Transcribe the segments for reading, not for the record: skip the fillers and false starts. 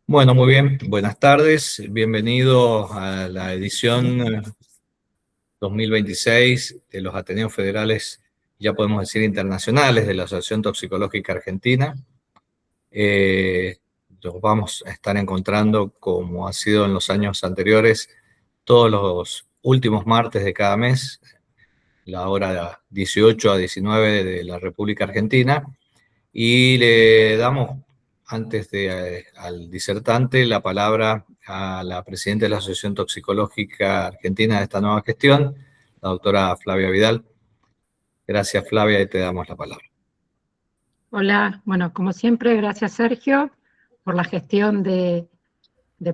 Bueno, muy bien. Buenas tardes. Bienvenidos a la edición 2026 de los Ateneos Federales, ya podemos decir internacionales, de la Asociación Toxicológica Argentina. Nos vamos a estar encontrando, como ha sido en los años anteriores, todos los últimos martes de cada mes, la hora 18 a 19 de la República Argentina, y le damos, antes de al disertante, la palabra a la presidenta de la Asociación Toxicológica Argentina de esta nueva gestión, la doctora Flavia Vidal. Gracias, Flavia, y te damos la palabra. Hola, bueno, como siempre, gracias Sergio por la gestión de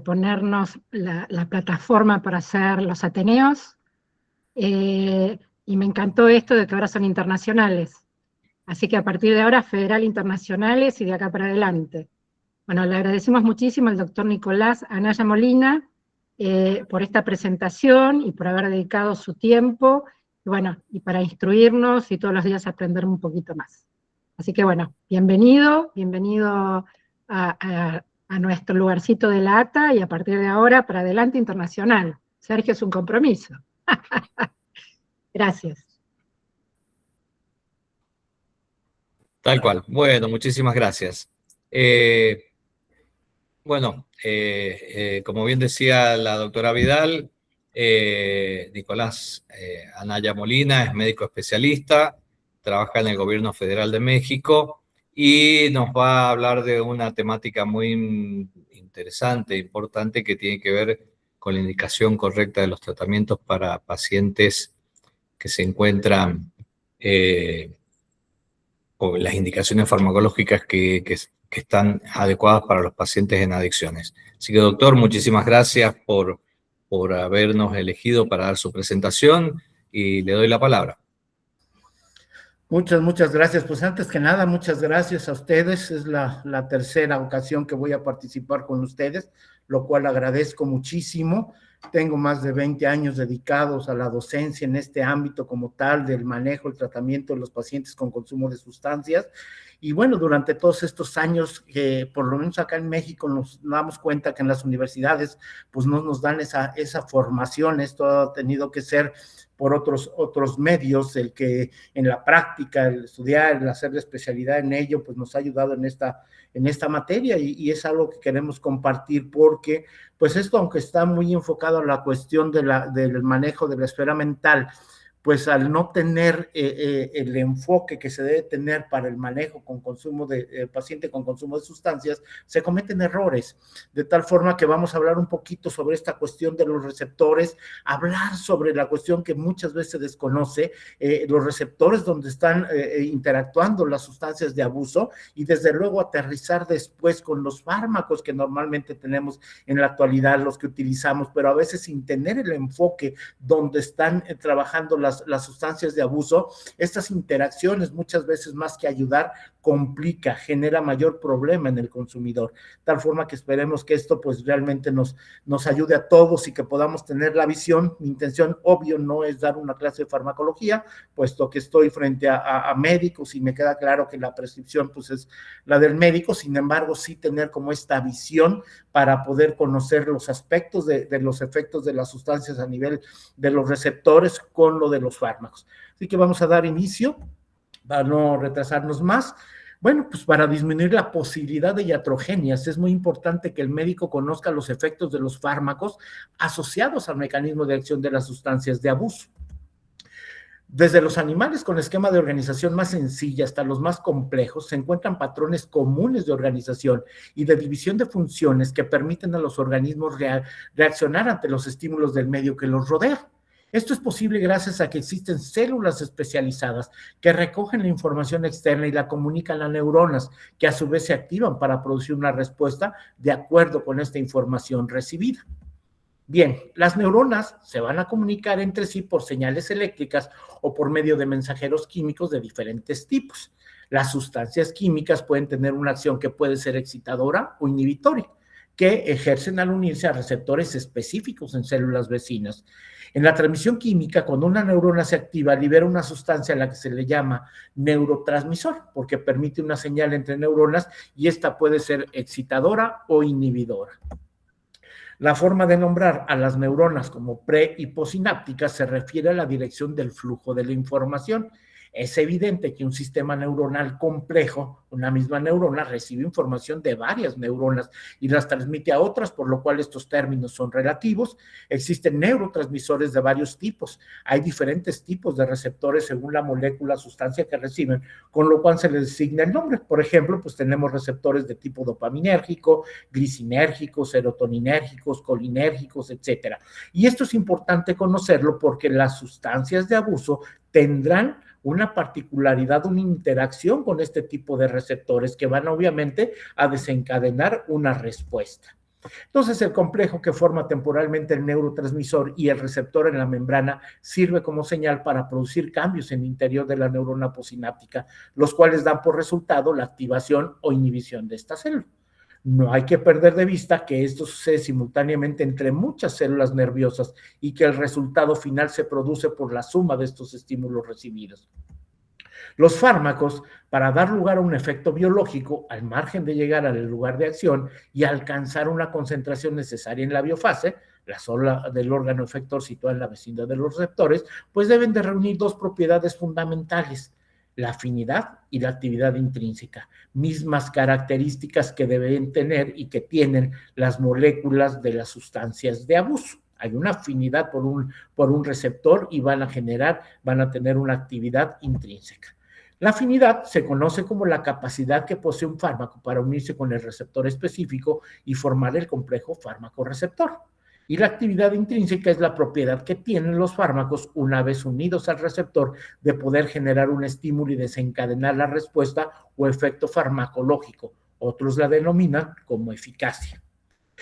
ponernos la plataforma para hacer los Ateneos. Y me encantó esto de que ahora son internacionales. Así que a partir de ahora, federal internacionales y de acá para adelante. Bueno, le agradecemos muchísimo al doctor Nicolás Anaya Molina por esta presentación y por haber dedicado su tiempo, y bueno, y para instruirnos y todos los días aprender un poquito más. Así que bueno, bienvenido a nuestro lugarcito de la ATA, y a partir de ahora, para adelante, internacional. Sergio, es un compromiso. Gracias. Tal cual. Bueno, muchísimas gracias. Como bien decía la doctora Vidal, Nicolás Anaya Molina es médico especialista, trabaja en el Gobierno Federal de México y nos va a hablar de una temática muy interesante, importante, que tiene que ver con la indicación correcta de los tratamientos para pacientes que se encuentran o las indicaciones farmacológicas que están adecuadas para los pacientes en adicciones. Así que, doctor, muchísimas gracias por habernos elegido para dar su presentación, y le doy la palabra. Muchas gracias. Pues antes que nada, muchas gracias a ustedes. Es la tercera ocasión que voy a participar con ustedes, lo cual agradezco muchísimo. Tengo más de 20 años dedicados a la docencia en este ámbito como tal, del manejo, el tratamiento de los pacientes con consumo de sustancias. Y bueno, durante todos estos años, por lo menos acá en México, nos damos cuenta que en las universidades pues no nos dan esa formación. Esto ha tenido que ser por otros medios, el que en la práctica, el estudiar, el hacer la especialidad en ello, pues nos ha ayudado en esta materia, y es algo que queremos compartir, porque pues esto, aunque está muy enfocado a la cuestión del manejo de la esfera mental, pues al no tener el enfoque que se debe tener para el manejo con consumo de paciente con consumo de sustancias, se cometen errores, de tal forma que vamos a hablar un poquito sobre esta cuestión de los receptores, hablar sobre la cuestión que muchas veces se desconoce, los receptores donde están interactuando las sustancias de abuso, y desde luego aterrizar después con los fármacos que normalmente tenemos en la actualidad, los que utilizamos, pero a veces sin tener el enfoque donde están trabajando las sustancias de abuso. Estas interacciones, muchas veces, más que ayudar, complica, genera mayor problema en el consumidor, tal forma que esperemos que esto pues realmente nos ayude a todos y que podamos tener la visión. Mi intención, obvio, no es dar una clase de farmacología, puesto que estoy frente a médicos y me queda claro que la prescripción pues es la del médico. Sin embargo, sí tener como esta visión para poder conocer los aspectos de los efectos de las sustancias a nivel de los receptores con lo de los fármacos. Así que vamos a dar inicio para no retrasarnos más. Bueno, pues para disminuir la posibilidad de iatrogenias es muy importante que el médico conozca los efectos de los fármacos asociados al mecanismo de acción de las sustancias de abuso. Desde los animales con esquema de organización más sencilla hasta los más complejos, se encuentran patrones comunes de organización y de división de funciones que permiten a los organismos reaccionar ante los estímulos del medio que los rodea. Esto es posible gracias a que existen células especializadas que recogen la información externa y la comunican a neuronas, que a su vez se activan para producir una respuesta de acuerdo con esta información recibida. Bien, las neuronas se van a comunicar entre sí por señales eléctricas o por medio de mensajeros químicos de diferentes tipos. Las sustancias químicas pueden tener una acción que puede ser excitadora o inhibitoria. que ejercen al unirse a receptores específicos en células vecinas. En la transmisión química, cuando una neurona se activa, libera una sustancia a la que se le llama neurotransmisor, porque permite una señal entre neuronas y esta puede ser excitadora o inhibidora. La forma de nombrar a las neuronas como pre- y postsinápticas se refiere a la dirección del flujo de la información. Es evidente que un sistema neuronal complejo, una misma neurona, recibe información de varias neuronas y las transmite a otras, por lo cual estos términos son relativos. Existen neurotransmisores de varios tipos. Hay diferentes tipos de receptores según la molécula, sustancia que reciben, con lo cual se les designa el nombre. Por ejemplo, pues tenemos receptores de tipo dopaminérgico, glicinérgicos, serotoninérgicos, colinérgicos, etcétera. Y esto es importante conocerlo porque las sustancias de abuso tendrán una particularidad, una interacción con este tipo de receptores que van obviamente a desencadenar una respuesta. Entonces, el complejo que forma temporalmente el neurotransmisor y el receptor en la membrana sirve como señal para producir cambios en el interior de la neurona postsináptica, los cuales dan por resultado la activación o inhibición de esta célula. No hay que perder de vista que esto sucede simultáneamente entre muchas células nerviosas y que el resultado final se produce por la suma de estos estímulos recibidos. Los fármacos, para dar lugar a un efecto biológico, al margen de llegar al lugar de acción y alcanzar una concentración necesaria en la biofase, la zona del órgano efector situada en la vecindad de los receptores, pues deben de reunir dos propiedades fundamentales: la afinidad y la actividad intrínseca, mismas características que deben tener y que tienen las moléculas de las sustancias de abuso. Hay una afinidad por un receptor y van a tener una actividad intrínseca. La afinidad se conoce como la capacidad que posee un fármaco para unirse con el receptor específico y formar el complejo fármaco-receptor. Y la actividad intrínseca es la propiedad que tienen los fármacos una vez unidos al receptor de poder generar un estímulo y desencadenar la respuesta o efecto farmacológico. Otros la denominan como eficacia.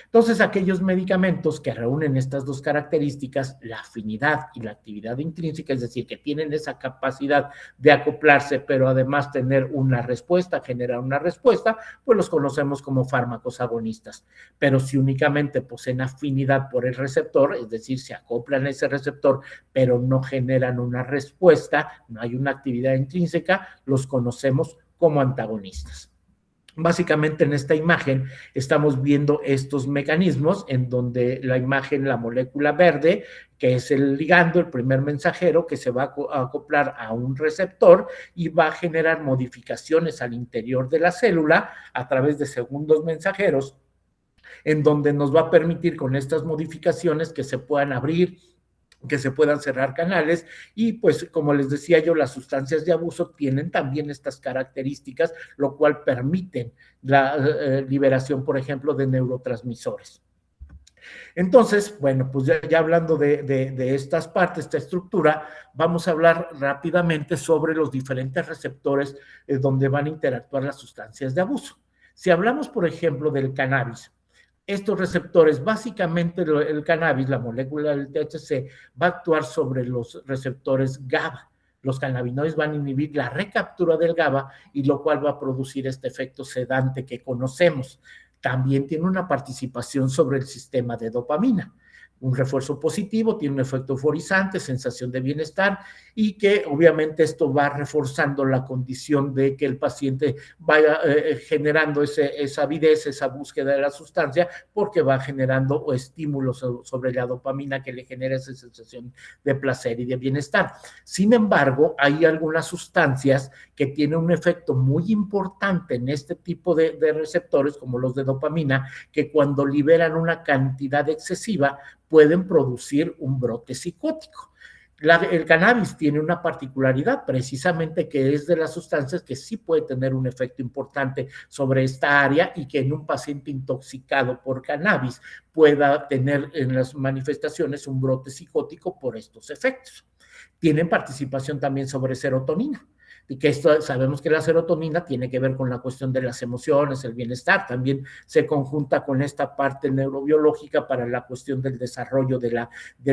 Entonces, aquellos medicamentos que reúnen estas dos características, la afinidad y la actividad intrínseca, es decir, que tienen esa capacidad de acoplarse, pero además tener una respuesta, generar una respuesta, pues los conocemos como fármacos agonistas. Pero si únicamente poseen afinidad por el receptor, es decir, se acoplan a ese receptor, pero no generan una respuesta, no hay una actividad intrínseca, los conocemos como antagonistas. Básicamente en esta imagen estamos viendo estos mecanismos en donde la imagen, la molécula verde, que es el ligando, el primer mensajero que se va a acoplar a un receptor y va a generar modificaciones al interior de la célula a través de segundos mensajeros, en donde nos va a permitir con estas modificaciones que se puedan abrir, que se puedan cerrar canales y pues como les decía yo, las sustancias de abuso tienen también estas características, lo cual permiten la liberación, por ejemplo, de neurotransmisores. Entonces, bueno, pues ya hablando de estas partes, esta estructura, vamos a hablar rápidamente sobre los diferentes receptores donde van a interactuar las sustancias de abuso. Si hablamos, por ejemplo, del cannabis, estos receptores, básicamente el cannabis, la molécula del THC, va a actuar sobre los receptores GABA. Los cannabinoides van a inhibir la recaptura del GABA y lo cual va a producir este efecto sedante que conocemos. También tiene una participación sobre el sistema de dopamina. Un refuerzo positivo tiene un efecto euforizante, sensación de bienestar y que obviamente esto va reforzando la condición de que el paciente vaya generando esa avidez, esa búsqueda de la sustancia, porque va generando estímulos sobre la dopamina que le genera esa sensación de placer y de bienestar. Sin embargo, hay algunas sustancias que tienen un efecto muy importante en este tipo de receptores, como los de dopamina, que cuando liberan una cantidad excesiva pueden producir un brote psicótico. El cannabis tiene una particularidad, precisamente que es de las sustancias que sí puede tener un efecto importante sobre esta área y que en un paciente intoxicado por cannabis pueda tener en las manifestaciones un brote psicótico por estos efectos. Tienen participación también sobre serotonina. Y que esto, sabemos que la serotonina tiene que ver con la cuestión de las emociones, el bienestar, también se conjunta con esta parte neurobiológica para la cuestión del desarrollo de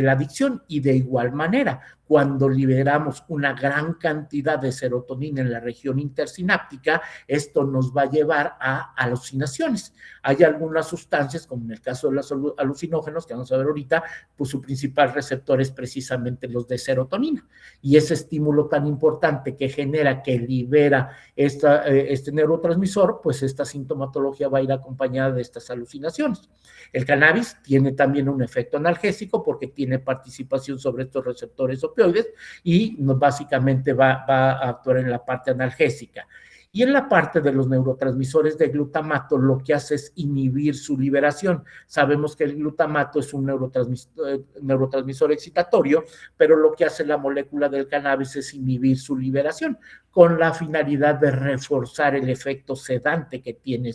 la adicción y de igual manera, cuando liberamos una gran cantidad de serotonina en la región intersináptica, esto nos va a llevar a alucinaciones. Hay algunas sustancias, como en el caso de los alucinógenos, que vamos a ver ahorita, pues su principal receptor es precisamente los de serotonina. Y ese estímulo tan importante que genera, que libera este neurotransmisor, pues esta sintomatología va a ir acompañada de estas alucinaciones. El cannabis tiene también un efecto analgésico porque tiene participación sobre estos receptores opioides y básicamente va a actuar en la parte analgésica. Y en la parte de los neurotransmisores de glutamato, lo que hace es inhibir su liberación. Sabemos que el glutamato es un neurotransmisor excitatorio, pero lo que hace la molécula del cannabis es inhibir su liberación, con la finalidad de reforzar el efecto sedante que tiene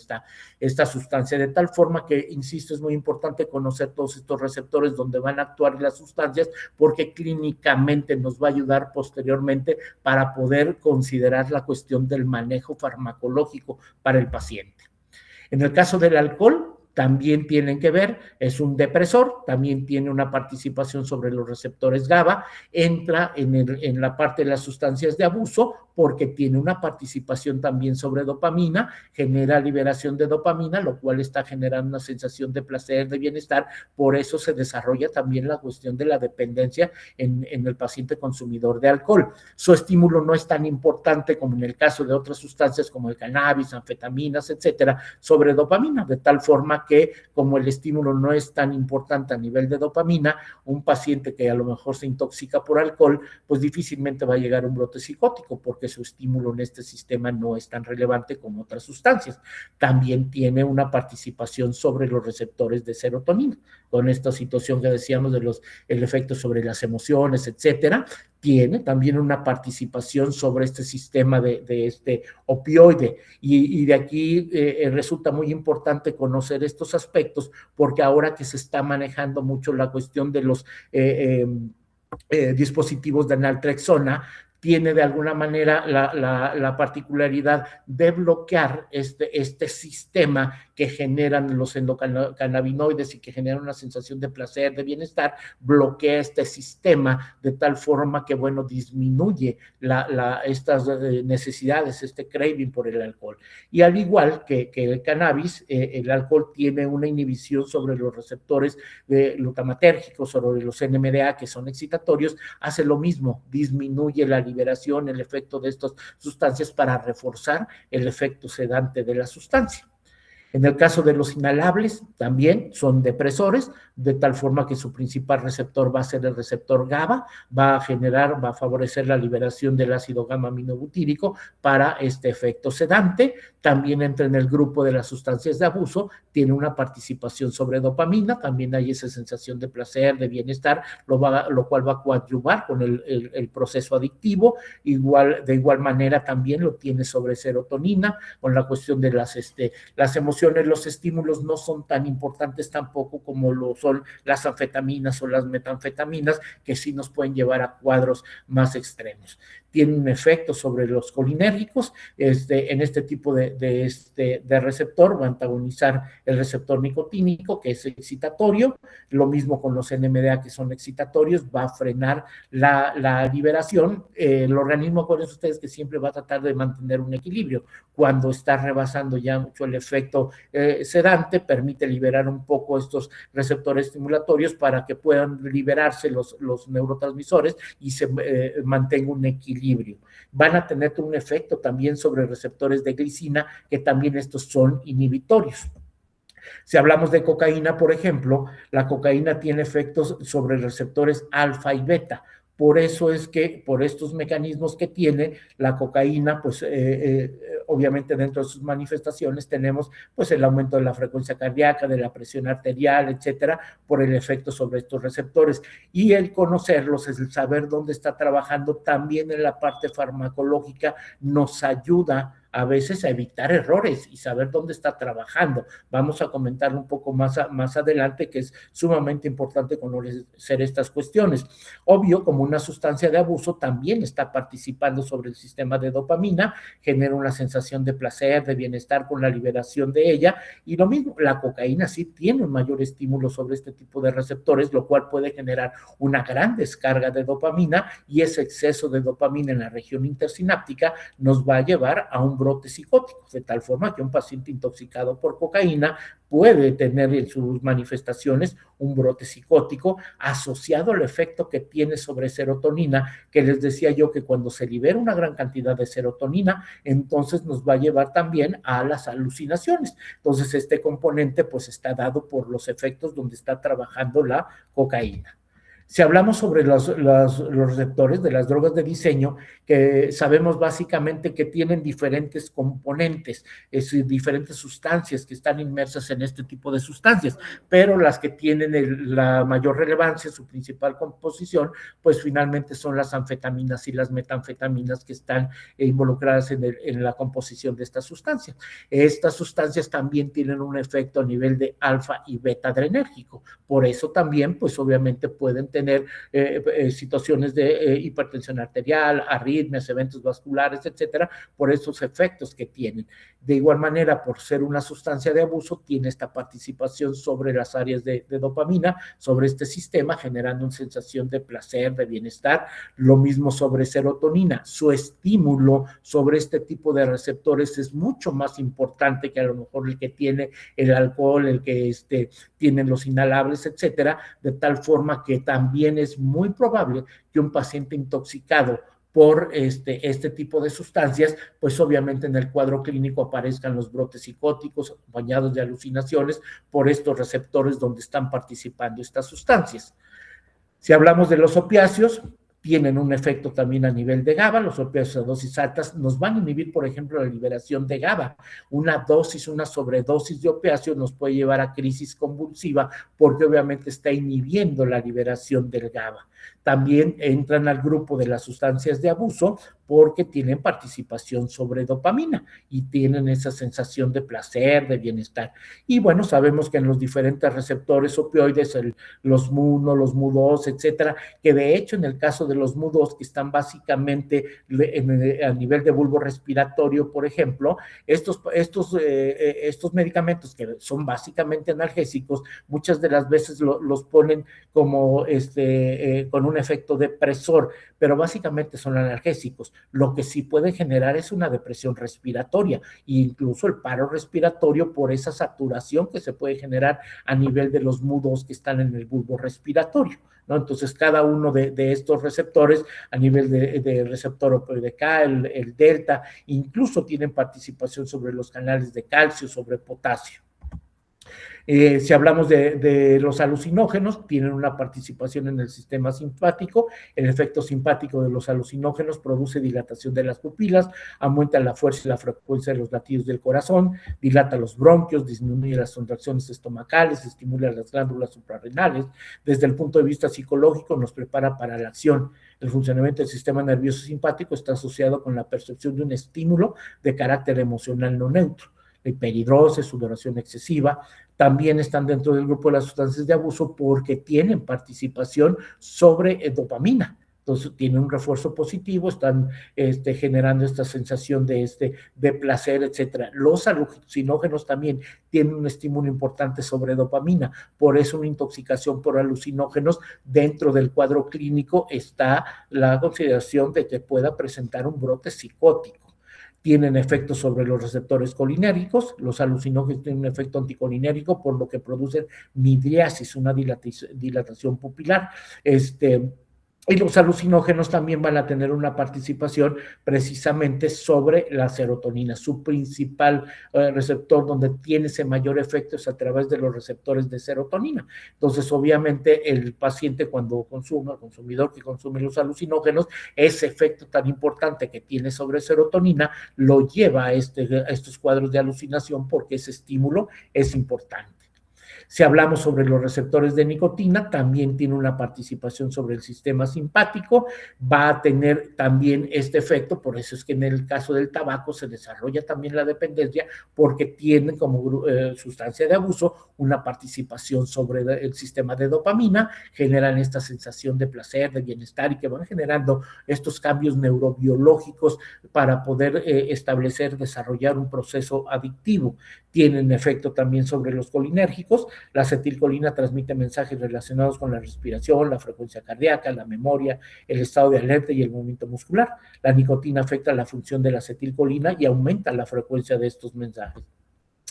esta sustancia, de tal forma que, insisto, es muy importante conocer todos estos receptores donde van a actuar las sustancias, porque clínicamente nos va a ayudar posteriormente para poder considerar la cuestión del manejo farmacológico para el paciente. En el caso del alcohol, también tienen que ver, es un depresor, también tiene una participación sobre los receptores GABA, entra en la parte de las sustancias de abuso porque tiene una participación también sobre dopamina, genera liberación de dopamina, lo cual está generando una sensación de placer, de bienestar, por eso se desarrolla también la cuestión de la dependencia en el paciente consumidor de alcohol. Su estímulo no es tan importante como en el caso de otras sustancias como el cannabis, anfetaminas, etcétera, sobre dopamina, de tal forma que como el estímulo no es tan importante a nivel de dopamina, un paciente que a lo mejor se intoxica por alcohol, pues difícilmente va a llegar a un brote psicótico porque su estímulo en este sistema no es tan relevante como otras sustancias. También tiene una participación sobre los receptores de serotonina, con esta situación que decíamos de el efecto sobre las emociones, etcétera. Tiene también una participación sobre este sistema de este opioide, y de aquí resulta muy importante conocer estos aspectos, porque ahora que se está manejando mucho la cuestión de los dispositivos de naltrexona, tiene de alguna manera la particularidad de bloquear este sistema que generan los endocannabinoides y que generan una sensación de placer, de bienestar, bloquea este sistema de tal forma que, bueno, disminuye estas necesidades, este craving por el alcohol. Y al igual que el cannabis, el alcohol tiene una inhibición sobre los receptores glutamatérgicos, sobre los NMDA, que son excitatorios, hace lo mismo, disminuye la liberación, el efecto de estas sustancias para reforzar el efecto sedante de la sustancia. En el caso de los inhalables, también son depresores, de tal forma que su principal receptor va a ser el receptor GABA, va a favorecer la liberación del ácido gamma-aminobutírico para este efecto sedante. También entra en el grupo de las sustancias de abuso, tiene una participación sobre dopamina, también hay esa sensación de placer, de bienestar, lo cual va a coadyuvar con el proceso adictivo. De igual manera también lo tiene sobre serotonina, con la cuestión de las emociones. Los estímulos no son tan importantes tampoco como lo son las anfetaminas o las metanfetaminas, que sí nos pueden llevar a cuadros más extremos. Tiene un efecto sobre los colinérgicos, en este tipo de receptor va a antagonizar el receptor nicotínico, que es excitatorio, lo mismo con los NMDA, que son excitatorios, va a frenar la liberación. El organismo, acuérdense ustedes que siempre va a tratar de mantener un equilibrio. Cuando está rebasando ya mucho el efecto sedante, permite liberar un poco estos receptores estimulatorios para que puedan liberarse los neurotransmisores y se mantenga un equilibrio. Van a tener un efecto también sobre receptores de glicina, que también estos son inhibitorios. Si hablamos de cocaína, por ejemplo, la cocaína tiene efectos sobre receptores alfa y beta. Por eso es que, por estos mecanismos que tiene la cocaína, pues obviamente dentro de sus manifestaciones tenemos pues el aumento de la frecuencia cardíaca, de la presión arterial, etcétera, por el efecto sobre estos receptores. Y el conocerlos, el saber dónde está trabajando también en la parte farmacológica, nos ayuda a veces a evitar errores y saber dónde está trabajando. Vamos a comentar un poco más adelante, que es sumamente importante conocer estas cuestiones. Obvio, como una sustancia de abuso, también está participando sobre el sistema de dopamina, genera una sensación de placer, de bienestar con la liberación de ella, y lo mismo, la cocaína sí tiene un mayor estímulo sobre este tipo de receptores, lo cual puede generar una gran descarga de dopamina, y ese exceso de dopamina en la región intersináptica nos va a llevar a un brote psicótico, de tal forma que un paciente intoxicado por cocaína puede tener en sus manifestaciones un brote psicótico asociado al efecto que tiene sobre serotonina, que les decía yo que cuando se libera una gran cantidad de serotonina, entonces nos va a llevar también a las alucinaciones. Entonces este componente pues está dado por los efectos donde está trabajando la cocaína. Si hablamos sobre los receptores de las drogas de diseño, que sabemos básicamente que tienen diferentes componentes, diferentes sustancias que están inmersas en este tipo de sustancias, pero las que tienen la mayor relevancia, su principal composición, pues finalmente son las anfetaminas y las metanfetaminas que están involucradas en la composición de estas sustancias. Estas sustancias también tienen un efecto a nivel de alfa y beta adrenérgico, por eso también, pues obviamente pueden tener situaciones de hipertensión arterial, arritmias, eventos vasculares, etcétera, por esos efectos que tienen. De igual manera, por ser una sustancia de abuso, tiene esta participación sobre las áreas de dopamina, sobre este sistema, generando una sensación de placer, de bienestar. Lo mismo sobre serotonina. Su estímulo sobre este tipo de receptores es mucho más importante que a lo mejor el que tiene el alcohol, el que tienen los inhalables, etcétera, de tal forma que también es muy probable que un paciente intoxicado por este tipo de sustancias, pues obviamente en el cuadro clínico aparezcan los brotes psicóticos acompañados de alucinaciones por estos receptores donde están participando estas sustancias. Si hablamos de los opiáceos, tienen un efecto también a nivel de GABA. Los opiáceos a dosis altas nos van a inhibir, por ejemplo, la liberación de GABA. Una sobredosis de opiáceos nos puede llevar a crisis convulsiva porque obviamente está inhibiendo la liberación del GABA. También entran al grupo de las sustancias de abuso porque tienen participación sobre dopamina y tienen esa sensación de placer, de bienestar. Y bueno, sabemos que en los diferentes receptores opioides, los MU1, los MU2, etcétera, que de hecho en el caso de los MU2 que están básicamente a nivel de bulbo respiratorio, por ejemplo, estos medicamentos que son básicamente analgésicos, muchas de las veces los ponen como con un efecto depresor, pero básicamente son analgésicos. Lo que sí puede generar es una depresión respiratoria e incluso el paro respiratorio por esa saturación que se puede generar a nivel de los MU2 que están en el bulbo respiratorio, ¿no? Entonces, cada uno de estos receptores a nivel de receptor opioide K, el delta, incluso tienen participación sobre los canales de calcio, sobre potasio. Si hablamos de los alucinógenos, tienen una participación en el sistema simpático. El efecto simpático de los alucinógenos produce dilatación de las pupilas, aumenta la fuerza y la frecuencia de los latidos del corazón, dilata los bronquios, disminuye las contracciones estomacales, estimula las glándulas suprarrenales. Desde el punto de vista psicológico, nos prepara para la acción. El funcionamiento del sistema nervioso simpático está asociado con la percepción de un estímulo de carácter emocional no neutro. La hiperhidrosis, sudoración excesiva, también están dentro del grupo de las sustancias de abuso porque tienen participación sobre dopamina. Entonces tienen un refuerzo positivo, están generando esta sensación de placer, etcétera. Los alucinógenos también tienen un estímulo importante sobre dopamina, por eso una intoxicación por alucinógenos dentro del cuadro clínico está la consideración de que pueda presentar un brote psicótico. Tienen efectos sobre los receptores colinérgicos, los alucinógenos tienen un efecto anticolinérgico, por lo que producen midriasis, una dilatación pupilar. Y los alucinógenos también van a tener una participación precisamente sobre la serotonina. Su principal receptor donde tiene ese mayor efecto es a través de los receptores de serotonina. Entonces, obviamente, el paciente cuando consume, el consumidor que consume los alucinógenos, ese efecto tan importante que tiene sobre serotonina lo lleva a estos cuadros de alucinación porque ese estímulo es importante. Si hablamos sobre los receptores de nicotina, también tiene una participación sobre el sistema simpático, va a tener también este efecto, por eso es que en el caso del tabaco se desarrolla también la dependencia, porque tiene como sustancia de abuso una participación sobre el sistema de dopamina, generan esta sensación de placer, de bienestar, y que van generando estos cambios neurobiológicos para poder establecer, desarrollar un proceso adictivo. Tienen efecto también sobre los colinérgicos. La acetilcolina transmite mensajes relacionados con la respiración, la frecuencia cardíaca, la memoria, el estado de alerta y el movimiento muscular. La nicotina afecta la función de la acetilcolina y aumenta la frecuencia de estos mensajes.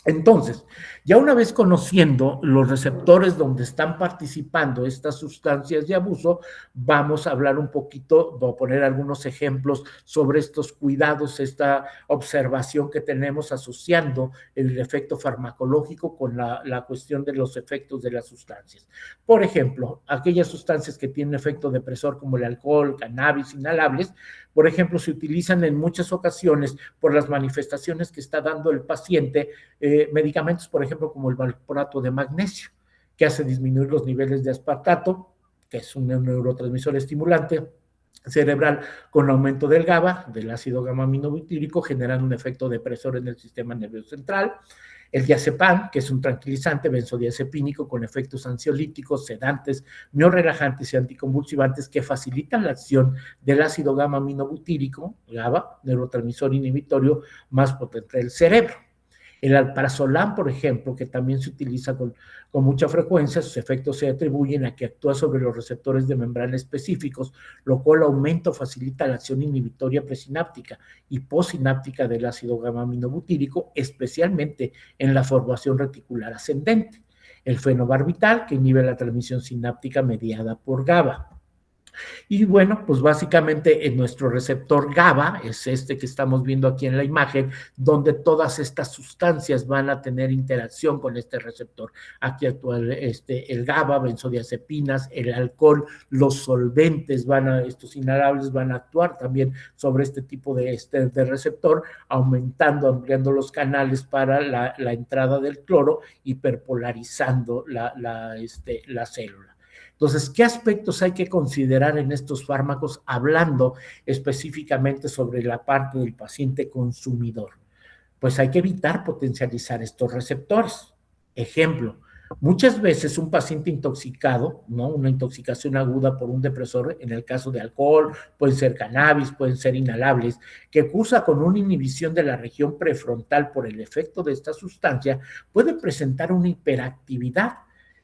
Entonces, ya una vez conociendo los receptores donde están participando estas sustancias de abuso, vamos a hablar un poquito, voy a poner algunos ejemplos sobre estos cuidados, esta observación que tenemos asociando el efecto farmacológico con la cuestión de los efectos de las sustancias. Por ejemplo, aquellas sustancias que tienen efecto depresor como el alcohol, cannabis, inhalables, por ejemplo, se utilizan en muchas ocasiones por las manifestaciones que está dando el paciente, medicamentos, por ejemplo, como el valproato de magnesio, que hace disminuir los niveles de aspartato, que es un neurotransmisor estimulante cerebral, con aumento del GABA, del ácido gamma-aminobutírico, generando un efecto depresor en el sistema nervioso central. El diazepam, que es un tranquilizante benzodiazepínico con efectos ansiolíticos, sedantes, neorelajantes y anticonvulsivantes que facilitan la acción del ácido gamma-aminobutírico, GABA, neurotransmisor inhibitorio más potente del cerebro. El alprazolam, por ejemplo, que también se utiliza con mucha frecuencia, sus efectos se atribuyen a que actúa sobre los receptores de membrana específicos, lo cual aumenta o facilita la acción inhibitoria presináptica y postsináptica del ácido gamma-aminobutírico, especialmente en la formación reticular ascendente. El fenobarbital, que inhibe la transmisión sináptica mediada por GABA. Y bueno, pues básicamente en nuestro receptor GABA, es este que estamos viendo aquí en la imagen, donde todas estas sustancias van a tener interacción con este receptor. Aquí actúa el GABA, benzodiazepinas, el alcohol, los solventes, estos inhalables van a actuar también sobre este tipo de receptor, ampliando los canales para la entrada del cloro, hiperpolarizando la célula. Entonces, ¿qué aspectos hay que considerar en estos fármacos hablando específicamente sobre la parte del paciente consumidor? Pues hay que evitar potencializar estos receptores. Ejemplo, muchas veces un paciente intoxicado, ¿no? Una intoxicación aguda por un depresor, en el caso de alcohol, pueden ser cannabis, pueden ser inhalables, que cursa con una inhibición de la región prefrontal por el efecto de esta sustancia, puede presentar una hiperactividad.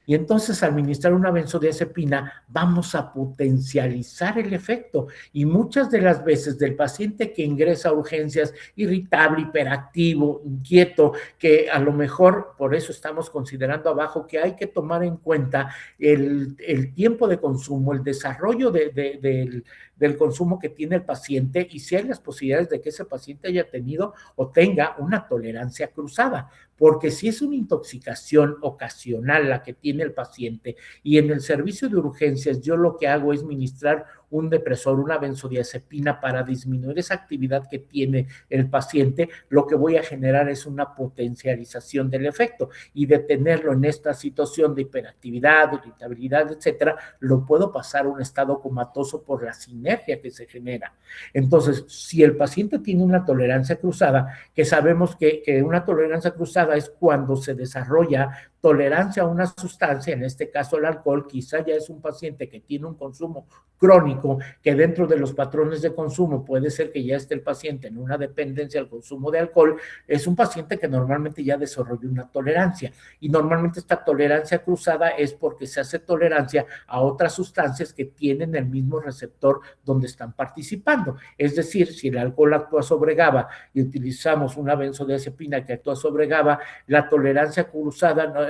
Y entonces, al administrar una benzodiazepina, vamos a potencializar el efecto. Y muchas de las veces del paciente que ingresa a urgencias irritable, hiperactivo, inquieto, que a lo mejor, por eso estamos considerando abajo, que hay que tomar en cuenta el tiempo de consumo, el desarrollo del consumo que tiene el paciente y si hay las posibilidades de que ese paciente haya tenido o tenga una tolerancia cruzada. Porque si es una intoxicación ocasional la que tiene el paciente y en el servicio de urgencias yo lo que hago es ministrar un depresor, una benzodiazepina para disminuir esa actividad que tiene el paciente, lo que voy a generar es una potencialización del efecto y de tenerlo en esta situación de hiperactividad, de irritabilidad, etcétera, lo puedo pasar a un estado comatoso por la sinergia que se genera. Entonces, si el paciente tiene una tolerancia cruzada, que sabemos que una tolerancia cruzada es cuando se desarrolla tolerancia a una sustancia, en este caso el alcohol, quizá ya es un paciente que tiene un consumo crónico, que dentro de los patrones de consumo puede ser que ya esté el paciente en una dependencia al consumo de alcohol, es un paciente que normalmente ya desarrolló una tolerancia, y normalmente esta tolerancia cruzada es porque se hace tolerancia a otras sustancias que tienen el mismo receptor donde están participando, es decir, si el alcohol actúa sobre GABA y utilizamos una benzodiazepina que actúa sobre GABA, la tolerancia cruzada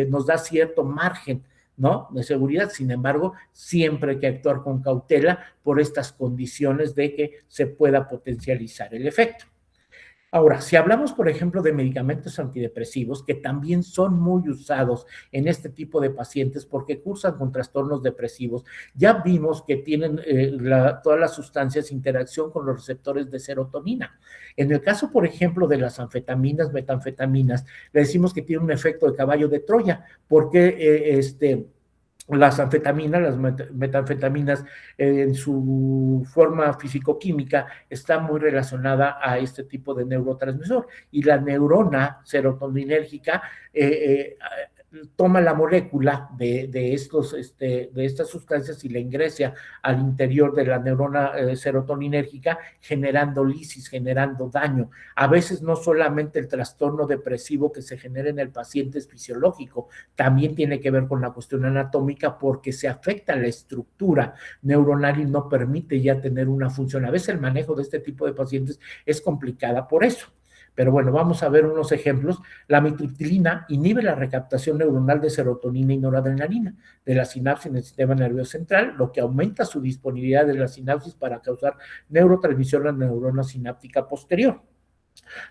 nos da cierto margen, ¿no?, de seguridad. Sin embargo, siempre hay que actuar con cautela por estas condiciones de que se pueda potencializar el efecto. Ahora, si hablamos, por ejemplo, de medicamentos antidepresivos, que también son muy usados en este tipo de pacientes porque cursan con trastornos depresivos, ya vimos que tienen todas las sustancias interacción con los receptores de serotonina. En el caso, por ejemplo, de las anfetaminas, metanfetaminas, le decimos que tiene un efecto de caballo de Troya, porque las anfetaminas, las metanfetaminas, en su forma fisicoquímica, está muy relacionada a este tipo de neurotransmisor. Y la neurona serotoninérgica toma la molécula de estas sustancias y la ingresa al interior de la neurona serotoninérgica, generando lisis, generando daño. A veces no solamente el trastorno depresivo que se genera en el paciente es fisiológico, también tiene que ver con la cuestión anatómica, porque se afecta la estructura neuronal y no permite ya tener una función. A veces el manejo de este tipo de pacientes es complicada por eso. Pero bueno, vamos a ver unos ejemplos. La amitriptilina inhibe la recaptación neuronal de serotonina y noradrenalina de la sinapsis en el sistema nervioso central, lo que aumenta su disponibilidad de la sinapsis para causar neurotransmisión a la neurona sináptica posterior.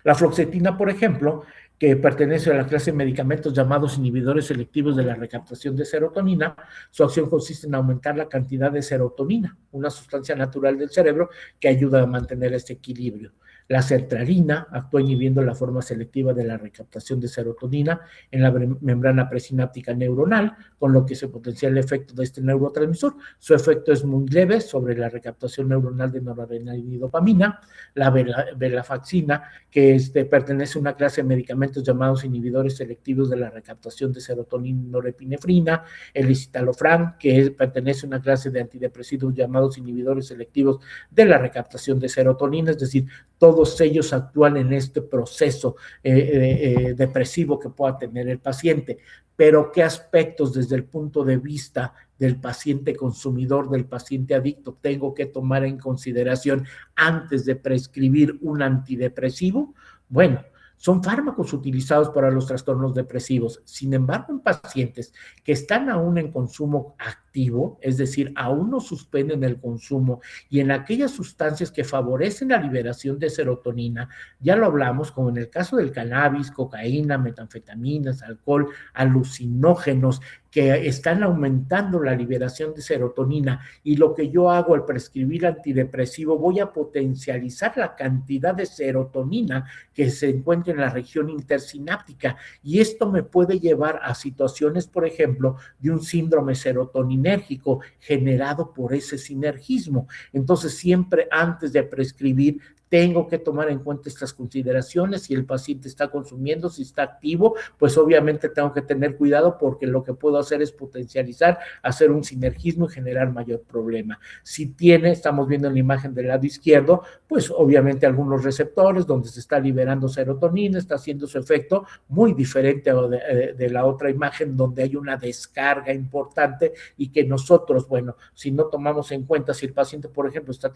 La fluoxetina, por ejemplo, que pertenece a la clase de medicamentos llamados inhibidores selectivos de la recaptación de serotonina, su acción consiste en aumentar la cantidad de serotonina, una sustancia natural del cerebro que ayuda a mantener este equilibrio. La sertralina actúa inhibiendo la forma selectiva de la recaptación de serotonina en la membrana presináptica neuronal, con lo que se potencia el efecto de este neurotransmisor. Su efecto es muy leve sobre la recaptación neuronal de noradrenalina y dopamina. La venlafaxina, que pertenece a una clase de medicamentos llamados inhibidores selectivos de la recaptación de serotonina y norepinefrina. El escitalofram, que pertenece a una clase de antidepresivos llamados inhibidores selectivos de la recaptación de serotonina, es decir, todos ellos actúan en este proceso depresivo que pueda tener el paciente. Pero ¿qué aspectos desde el punto de vista del paciente consumidor, del paciente adicto, tengo que tomar en consideración antes de prescribir un antidepresivo? Bueno, son fármacos utilizados para los trastornos depresivos. Sin embargo, en pacientes que están aún en consumo activo, es decir, aún no suspenden el consumo, y en aquellas sustancias que favorecen la liberación de serotonina, ya lo hablamos, como en el caso del cannabis, cocaína, metanfetaminas, alcohol, alucinógenos, que están aumentando la liberación de serotonina, y lo que yo hago al prescribir antidepresivo, voy a potencializar la cantidad de serotonina que se encuentra en la región intersináptica, y esto me puede llevar a situaciones, por ejemplo, de un síndrome serotoninérgico generado por ese sinergismo. Entonces, siempre antes de prescribir, tengo que tomar en cuenta estas consideraciones. Si el paciente está consumiendo, si está activo, pues obviamente tengo que tener cuidado, porque lo que puedo hacer es potencializar, hacer un sinergismo y generar mayor problema. Si tiene, estamos viendo en la imagen del lado izquierdo, pues obviamente algunos receptores donde se está liberando serotonina, está haciendo su efecto muy diferente de la otra imagen donde hay una descarga importante, y que nosotros, bueno, si no tomamos en cuenta, si el paciente, por ejemplo, está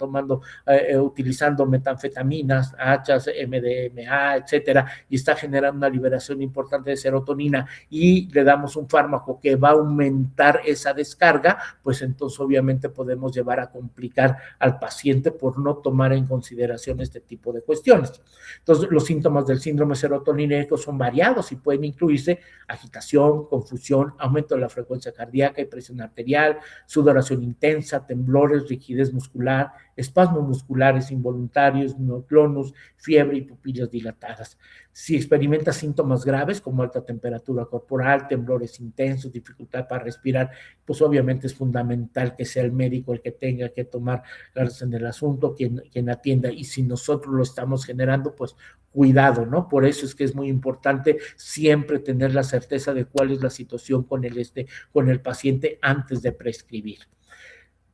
utilizando metanfetaminas, hachas, MDMA, etcétera, y está generando una liberación importante de serotonina, y le damos un fármaco que va a aumentar esa descarga, pues entonces obviamente podemos llevar a complicar al paciente por no tomar en consideración este tipo de cuestiones. Entonces, los síntomas del síndrome serotoninérgico son variados y pueden incluirse agitación, confusión, aumento de la frecuencia cardíaca y presión arterial, sudoración intensa, temblores, rigidez muscular, espasmos musculares involuntarios, mioclonus, fiebre y pupillas dilatadas. Si experimenta síntomas graves como alta temperatura corporal, temblores intensos, dificultad para respirar, pues obviamente es fundamental que sea el médico el que tenga que tomar cartas en el asunto, quien atienda, y si nosotros lo estamos generando, pues cuidado, ¿no? Por eso es que es muy importante siempre tener la certeza de cuál es la situación con el paciente antes de prescribir.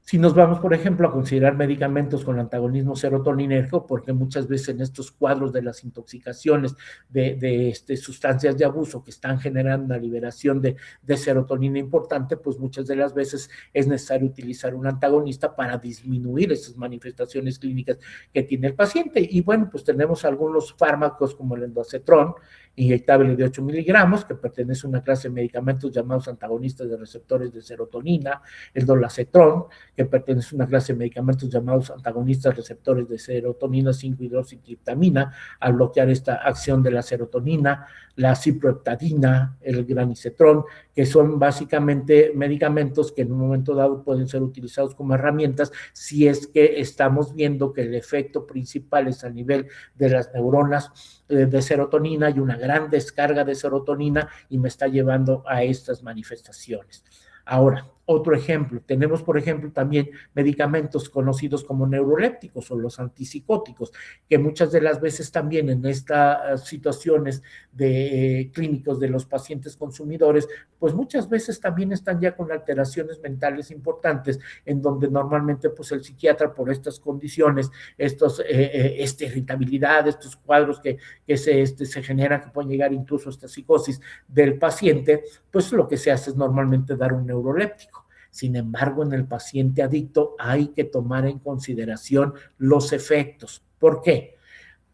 Si nos vamos, por ejemplo, a considerar medicamentos con antagonismo serotoninérgico, porque muchas veces en estos cuadros de las intoxicaciones de sustancias de abuso que están generando una liberación de serotonina importante, pues muchas de las veces es necesario utilizar un antagonista para disminuir esas manifestaciones clínicas que tiene el paciente. Y bueno, pues tenemos algunos fármacos como el endoacetrón, inyectable de 8 miligramos, que pertenece a una clase de medicamentos llamados antagonistas de receptores de serotonina, el dolacetrón, que pertenece a una clase de medicamentos llamados antagonistas receptores de serotonina 5-hidroxitriptamina, al bloquear esta acción de la serotonina, la ciproheptadina, el granicetrón, que son básicamente medicamentos que en un momento dado pueden ser utilizados como herramientas si es que estamos viendo que el efecto principal es a nivel de las neuronas de serotonina y una gran descarga de serotonina y me está llevando a estas manifestaciones. Ahora, otro ejemplo, tenemos por ejemplo también medicamentos conocidos como neurolépticos o los antipsicóticos, que muchas de las veces también en estas situaciones de clínicos de los pacientes consumidores, pues muchas veces también están ya con alteraciones mentales importantes, en donde normalmente pues el psiquiatra por estas condiciones, esta irritabilidad, estos cuadros que se generan, que pueden llegar incluso a esta psicosis del paciente, pues lo que se hace es normalmente dar un neuroléptico. Sin embargo, en el paciente adicto hay que tomar en consideración los efectos. ¿Por qué?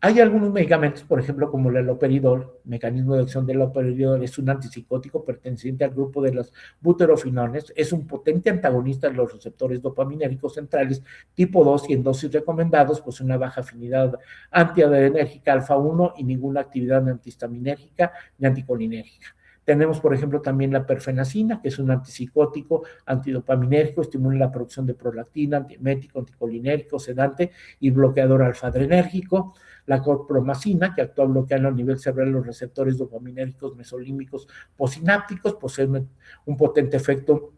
Hay algunos medicamentos, por ejemplo, como el haloperidol, mecanismo de acción del haloperidol, es un antipsicótico perteneciente al grupo de los buterofinones, es un potente antagonista de los receptores dopaminérgicos centrales tipo 2 y en dosis recomendados, pues una baja afinidad antiadrenérgica alfa 1 y ninguna actividad antihistaminérgica ni anticolinérgica. Tenemos, por ejemplo, también la perfenacina, que es un antipsicótico, antidopaminérgico, estimula la producción de prolactina, antiemético, anticolinérgico, sedante y bloqueador alfa-adrenérgico. La clorpromazina, que actúa bloqueando a nivel cerebral los receptores dopaminérgicos mesolímbicos posinápticos, posee un potente efecto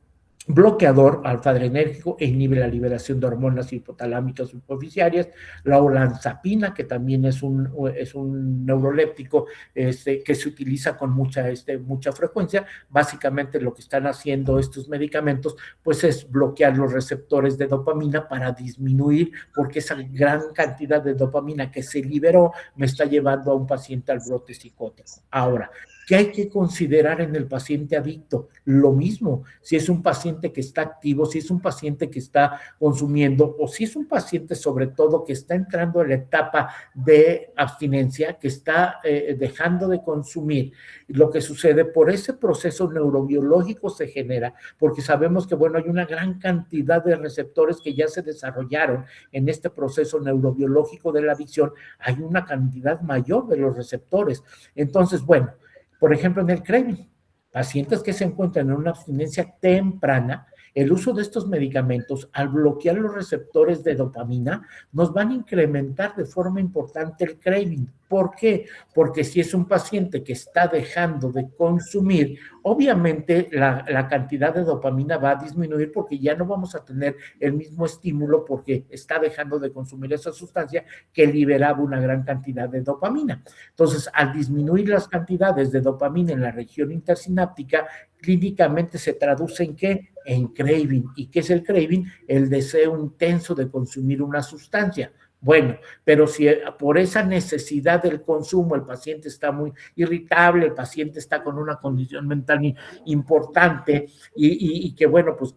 bloqueador alfa-adrenérgico e inhibe la liberación de hormonas hipotalámicas superficiarias. La olanzapina, que también es un neuroléptico que se utiliza con mucha frecuencia. Básicamente lo que están haciendo estos medicamentos pues es bloquear los receptores de dopamina para disminuir, porque esa gran cantidad de dopamina que se liberó me está llevando a un paciente al brote psicótico. Ahora, ¿qué hay que considerar en el paciente adicto? Lo mismo, si es un paciente que está activo, si es un paciente que está consumiendo, o si es un paciente sobre todo que está entrando en la etapa de abstinencia, que está dejando de consumir. Lo que sucede por ese proceso neurobiológico se genera, porque sabemos que, bueno, hay una gran cantidad de receptores que ya se desarrollaron en este proceso neurobiológico de la adicción, hay una cantidad mayor de los receptores. Entonces, bueno, por ejemplo, en el craving, pacientes que se encuentran en una abstinencia temprana, el uso de estos medicamentos, al bloquear los receptores de dopamina, nos van a incrementar de forma importante el craving. ¿Por qué? Porque si es un paciente que está dejando de consumir, obviamente la cantidad de dopamina va a disminuir porque ya no vamos a tener el mismo estímulo porque está dejando de consumir esa sustancia que liberaba una gran cantidad de dopamina. Entonces, al disminuir las cantidades de dopamina en la región intersináptica, clínicamente se traduce en ¿qué? En craving. ¿Y qué es el craving? El deseo intenso de consumir una sustancia. Bueno, pero si por esa necesidad del consumo el paciente está muy irritable, el paciente está con una condición mental importante y que, bueno, pues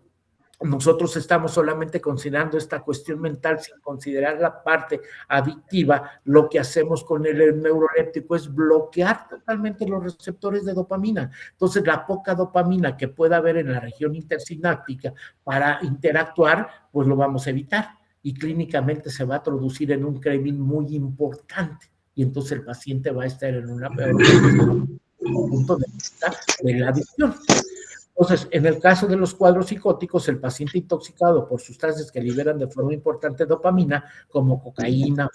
nosotros estamos solamente considerando esta cuestión mental sin considerar la parte adictiva, lo que hacemos con el neuroléptico es bloquear totalmente los receptores de dopamina. Entonces, la poca dopamina que pueda haber en la región intersináptica para interactuar, pues lo vamos a evitar y clínicamente se va a traducir en un craving muy importante y entonces el paciente va a estar en una peor punto de vista de la adicción. Entonces, en el caso de los cuadros psicóticos, el paciente intoxicado por sustancias que liberan de forma importante dopamina, como cocaína,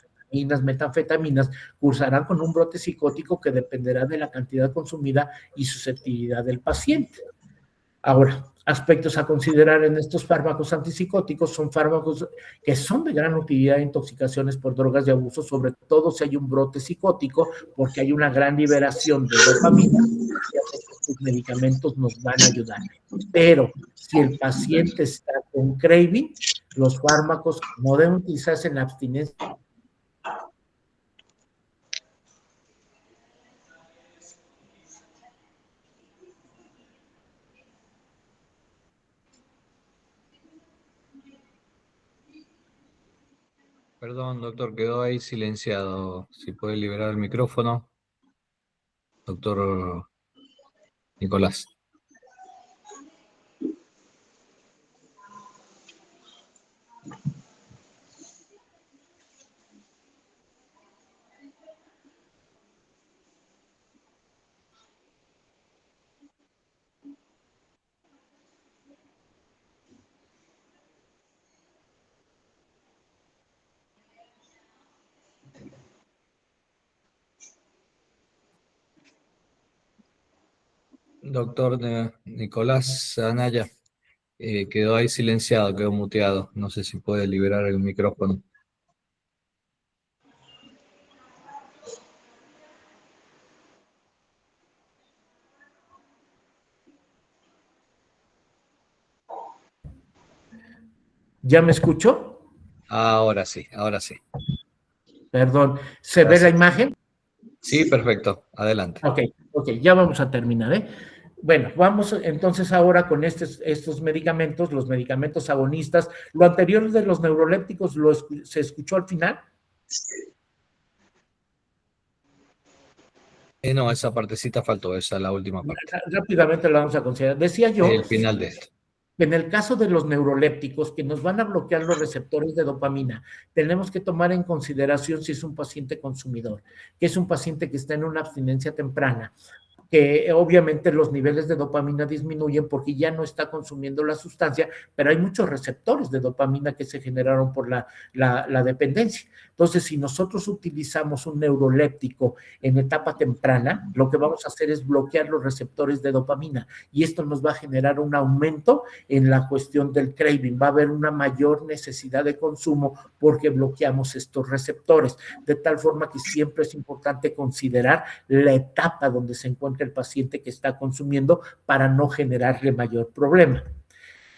metanfetaminas, cursarán con un brote psicótico que dependerá de la cantidad consumida y susceptibilidad del paciente. Ahora, aspectos a considerar en estos fármacos antipsicóticos son fármacos que son de gran utilidad en intoxicaciones por drogas de abuso, sobre todo si hay un brote psicótico, porque hay una gran liberación de dopamina y estos medicamentos nos van a ayudar. Pero si el paciente está con craving, los fármacos no deben utilizarse en la abstinencia. Perdón, doctor, quedó ahí silenciado. Si puede liberar el micrófono. Doctor Nicolás. Doctor Nicolás Anaya, quedó ahí silenciado, quedó muteado. No sé si puede liberar el micrófono. ¿Ya me escuchó? Ahora sí, ahora sí. Perdón, ¿se ve la Gracias. imagen? Sí, perfecto. Adelante. Ok, ya vamos a terminar, ¿eh? Bueno, vamos entonces ahora con estos medicamentos, los medicamentos agonistas. Lo anterior de los neurolépticos, ¿se escuchó al final? No, esa partecita faltó, esa es la última parte. Rápidamente la vamos a considerar. Decía yo El final de esto. que en el caso de los neurolépticos, que nos van a bloquear los receptores de dopamina, tenemos que tomar en consideración si es un paciente consumidor, que es un paciente que está en una abstinencia temprana, que obviamente los niveles de dopamina disminuyen porque ya no está consumiendo la sustancia, pero hay muchos receptores de dopamina que se generaron por la dependencia. Entonces, si nosotros utilizamos un neuroléptico en etapa temprana, lo que vamos a hacer es bloquear los receptores de dopamina y esto nos va a generar un aumento en la cuestión del craving. Va a haber una mayor necesidad de consumo porque bloqueamos estos receptores, de tal forma que siempre es importante considerar la etapa donde se encuentra el paciente que está consumiendo para no generarle mayor problema.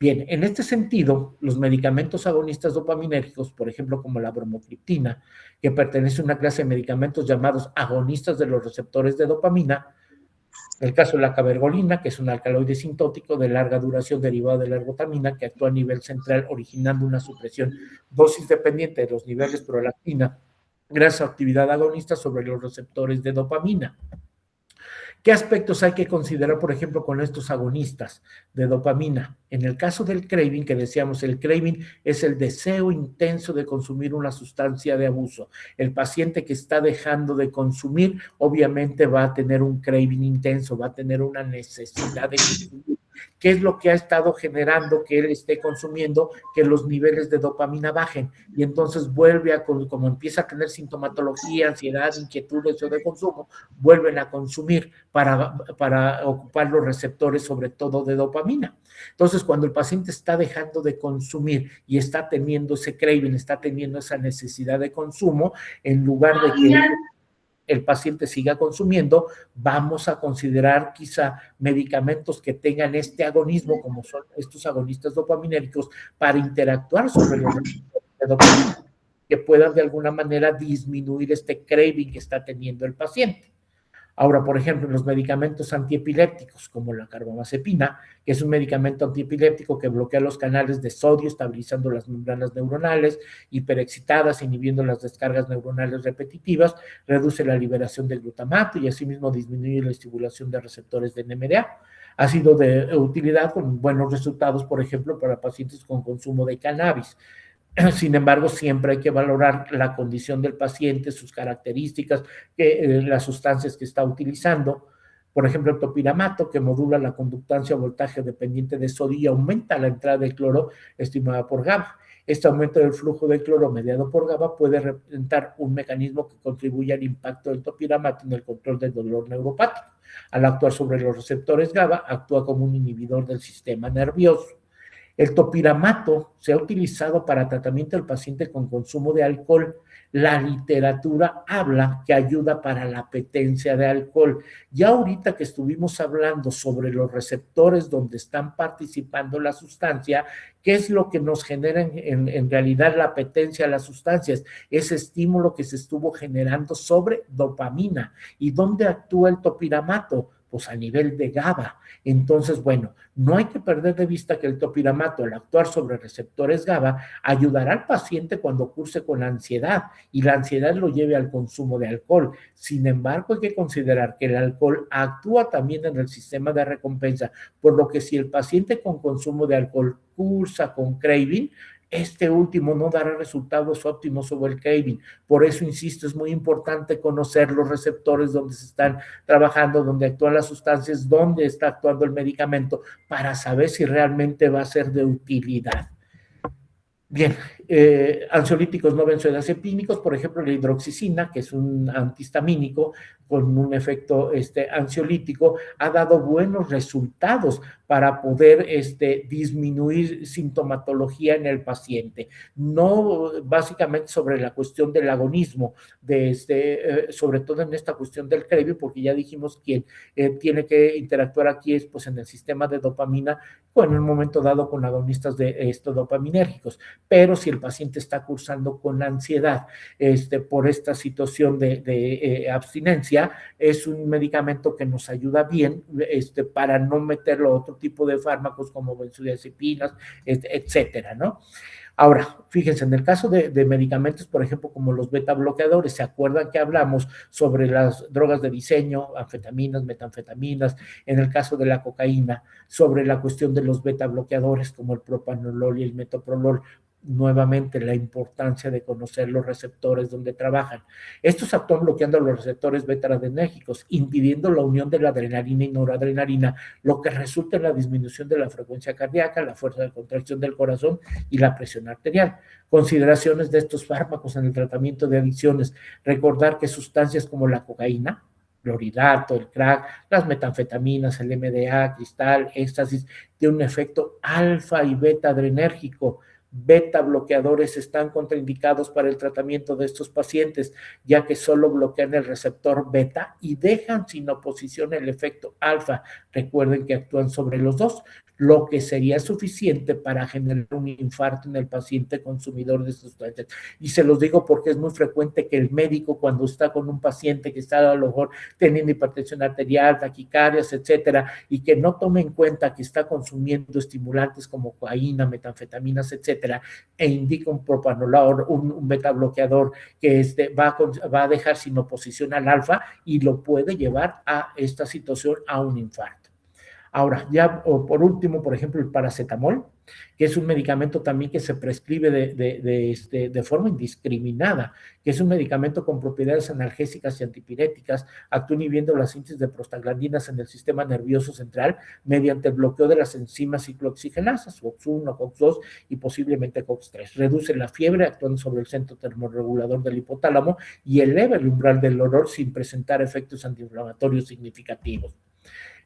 Bien, en este sentido, los medicamentos agonistas dopaminérgicos, por ejemplo, como la bromocriptina, que pertenece a una clase de medicamentos llamados agonistas de los receptores de dopamina, el caso de la cabergolina, que es un alcaloide sintótico de larga duración derivado de la ergotamina, que actúa a nivel central originando una supresión dosis dependiente de los niveles de prolactina, gracias a actividad agonista sobre los receptores de dopamina. ¿Qué aspectos hay que considerar, por ejemplo, con estos agonistas de dopamina? En el caso del craving, que decíamos, el craving es el deseo intenso de consumir una sustancia de abuso. El paciente que está dejando de consumir, obviamente va a tener un craving intenso, va a tener una necesidad de consumir. ¿Qué es lo que ha estado generando que él esté consumiendo? Que los niveles de dopamina bajen y entonces vuelve a, como empieza a tener sintomatología, ansiedad, inquietud, deseo de consumo, vuelven a consumir para ocupar los receptores, sobre todo de dopamina. Entonces, cuando el paciente está dejando de consumir y está teniendo ese craving, está teniendo esa necesidad de consumo, en lugar de que el paciente siga consumiendo, vamos a considerar quizá medicamentos que tengan este agonismo, como son estos agonistas dopaminérgicos, para interactuar sobre los receptores de dopamina, que puedan de alguna manera disminuir este craving que está teniendo el paciente. Ahora, por ejemplo, en los medicamentos antiepilépticos, como la carbamazepina, que es un medicamento antiepiléptico que bloquea los canales de sodio, estabilizando las membranas neuronales, hiperexcitadas, inhibiendo las descargas neuronales repetitivas, reduce la liberación de glutamato y asimismo disminuye la estimulación de receptores de NMDA. Ha sido de utilidad con buenos resultados, por ejemplo, para pacientes con consumo de cannabis. Sin embargo, siempre hay que valorar la condición del paciente, sus características, las sustancias que está utilizando. Por ejemplo, el topiramato, que modula la conductancia o voltaje dependiente de sodio y aumenta la entrada de cloro estimulada por GABA. Este aumento del flujo de cloro mediado por GABA puede representar un mecanismo que contribuye al impacto del topiramato en el control del dolor neuropático. Al actuar sobre los receptores GABA, actúa como un inhibidor del sistema nervioso. El topiramato se ha utilizado para tratamiento del paciente con consumo de alcohol. La literatura habla que ayuda para la apetencia de alcohol. Ya ahorita que estuvimos hablando sobre los receptores donde están participando la sustancia, ¿qué es lo que nos genera en realidad la apetencia a las sustancias? Ese estímulo que se estuvo generando sobre dopamina. ¿Y dónde actúa el topiramato? Pues a nivel de GABA. Entonces, bueno, no hay que perder de vista que el topiramato, al actuar sobre receptores GABA, ayudará al paciente cuando curse con ansiedad y la ansiedad lo lleve al consumo de alcohol. Sin embargo, hay que considerar que el alcohol actúa también en el sistema de recompensa, por lo que si el paciente con consumo de alcohol cursa con craving, este último no dará resultados óptimos sobre el craving. Por eso, insisto, es muy importante conocer los receptores donde se están trabajando, donde actúan las sustancias, donde está actuando el medicamento, para saber si realmente va a ser de utilidad. Bien, ansiolíticos no benzodiazepínicos, por ejemplo, la hidroxicina, que es un antihistamínico con un efecto ansiolítico, ha dado buenos resultados para poder disminuir sintomatología en el paciente. No básicamente sobre la cuestión del agonismo, sobre todo en esta cuestión del CREVI, porque ya dijimos quién tiene que interactuar aquí es pues en el sistema de dopamina, o en un momento dado con agonistas de dopaminérgicos. Pero si el paciente está cursando con ansiedad por esta situación de abstinencia, es un medicamento que nos ayuda bien para no meterlo a otro tipo de fármacos como benzodiazepinas, etcétera, ¿no? Ahora, fíjense, en el caso de medicamentos, por ejemplo, como los beta bloqueadores, ¿se acuerdan que hablamos sobre las drogas de diseño, anfetaminas, metanfetaminas, en el caso de la cocaína, sobre la cuestión de los beta bloqueadores como el propanolol y el metoprolol? Nuevamente, la importancia de conocer los receptores donde trabajan. Estos actúan bloqueando los receptores beta-adrenérgicos, impidiendo la unión de la adrenalina y noradrenalina, lo que resulta en la disminución de la frecuencia cardíaca, la fuerza de contracción del corazón y la presión arterial. Consideraciones de estos fármacos en el tratamiento de adicciones: recordar que sustancias como la cocaína, clorhidrato, el crack, las metanfetaminas, el MDA, cristal, éxtasis, tienen un efecto alfa y beta adrenérgico. Beta bloqueadores están contraindicados para el tratamiento de estos pacientes, ya que solo bloquean el receptor beta y dejan sin oposición el efecto alfa. Recuerden que actúan sobre los dos, lo que sería suficiente para generar un infarto en el paciente consumidor de sustancias. Y se los digo porque es muy frecuente que el médico, cuando está con un paciente que está a lo mejor teniendo hipertensión arterial, taquicardias, etcétera, y que no tome en cuenta que está consumiendo estimulantes como cocaína, metanfetaminas, etcétera, e indica un propanolol, un beta bloqueador que va a dejar sin oposición al alfa y lo puede llevar a esta situación, a un infarto. Ahora, ya por último, por ejemplo, el paracetamol, que es un medicamento también que se prescribe de forma indiscriminada, que es un medicamento con propiedades analgésicas y antipiréticas, actúa inhibiendo la síntesis de prostaglandinas en el sistema nervioso central mediante el bloqueo de las enzimas ciclooxigenasas, COX-1, COX-2 y posiblemente COX-3. Reduce la fiebre actuando sobre el centro termorregulador del hipotálamo y eleva el umbral del dolor sin presentar efectos antiinflamatorios significativos.